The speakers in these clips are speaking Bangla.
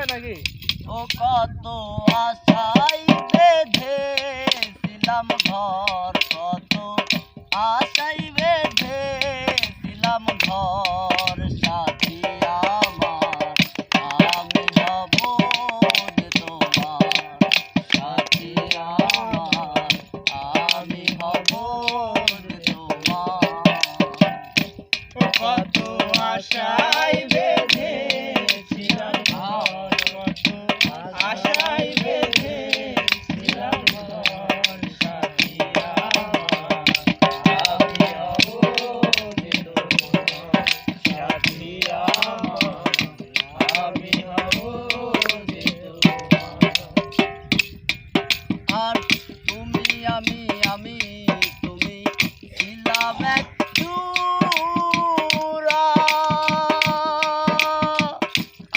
নাকি? ও কত আশাই বেঁধেছিলাম ঘর, কত আশাই বেঁধেছিলাম ঘর, সাথী আমার আমি হব যে তোমার, সাথী আমার আমি হব যে তোমার। ও কত আশাই বেঁধেছিলাম ঘর, কত আশাই বেঁধেছিলাম ঘর, সাথী আমার আমি হব যে তোমার, সাথী আমার আমি হব যে তোমার। আর তুমি আমি তুমি ছিলাম এক জোড়া,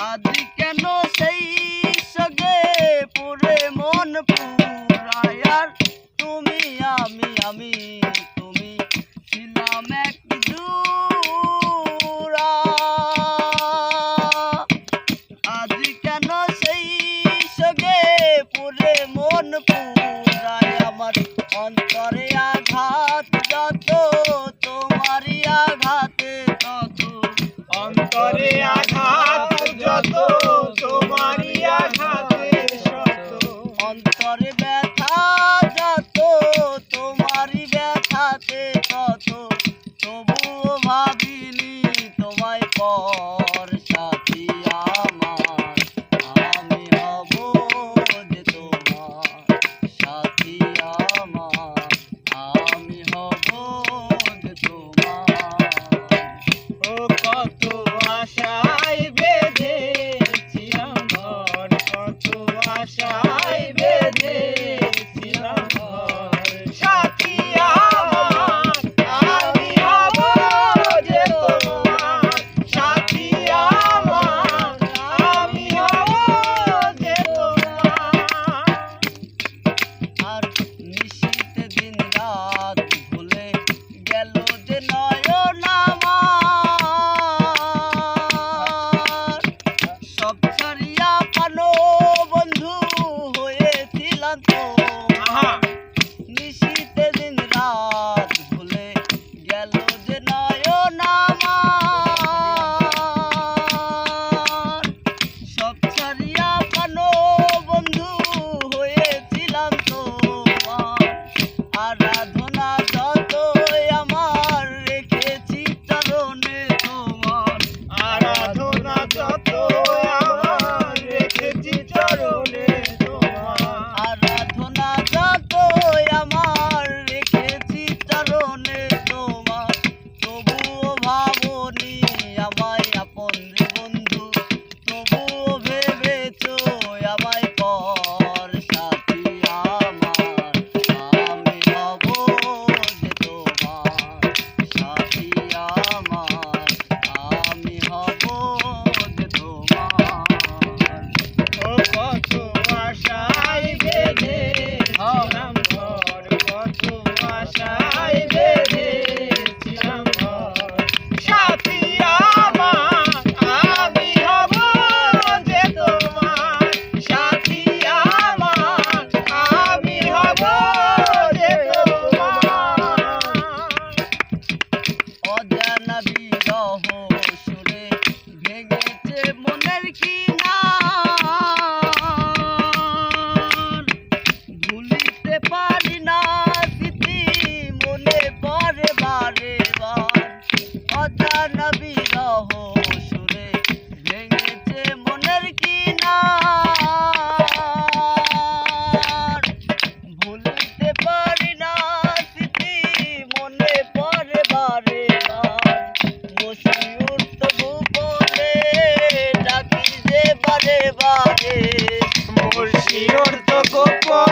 আজ কেন সেই সগে পুরে মন পুরায়। আর তুমি আমি তুমি ছিলাম এক জোড়া, আজ কেন সেই সগে পুরে মন পুরায়। আমার অন্তরে আঘাত যত, তোমারই আঘাতে তত, অন্তরে আঘাত যত, তোমারই আঘাতে শত, অন্তরে ব্যথা যত, তোমারই ব্যথাতে তত। তবুও ভাবিনি তোমায় পর, সাথী আমার আমি হব যে তোমার, সাথী আমার আমি হব যে তোমার। ও কত আশাই বেঁধেছিলাম ঘর, কত আশাই বেঁধেছিলাম ঘর, সাথী আমার আমি হব যে তোমার, সাথী আমার আমি হব যে তোমার। আর নিশীথে দিন রাত ভুলে গেল যে নয়ন আমার, সব ছাড়িয়া পানো বন্ধু হয়েছিলাম তোমার। নিশীথে দিন রাত ভুলে গেল যে নয়ন আমার, সব ছাড়িয়া পানো বন্ধু হয়েছিলাম তোমার। আরাধনা যতই আমার রেখেছি চরণে তোমার, আরাধনা যত আমার রেখেছি চরণে তোমার, আরাধনা যতই আমার রেখেছি চরণে তোমার। তবুও ভাবনি আমায় আপন রে বন্ধু, তবুও ভেবেছো আমায় পর, সাথী আমার আমি হব যে তোমার, সাথী আমার আমি হব যে তোমার। ও কত আশাই বেঁধেছিলাম ঘর, কত আশাই বেঁধেছিলাম ঘর, সাথী আমার আমি হব যে তোমার, সাথী আমার আমি হব যে তোমার। অজানা বিরহ সুরে ভেঙেছে মনের কিনার, ভুলিতে পারি না স্মৃতি মনে পড়ে বারে বার। অজানা বিরহ সুরে ভেঙেছে মনের কিনার, ভুলিতে পারি না স্মৃতি মনে পড়ে বারে বার। মশিউর তবু বলে ডাকি যে বারে বারে, মোর শিওর তো গোপন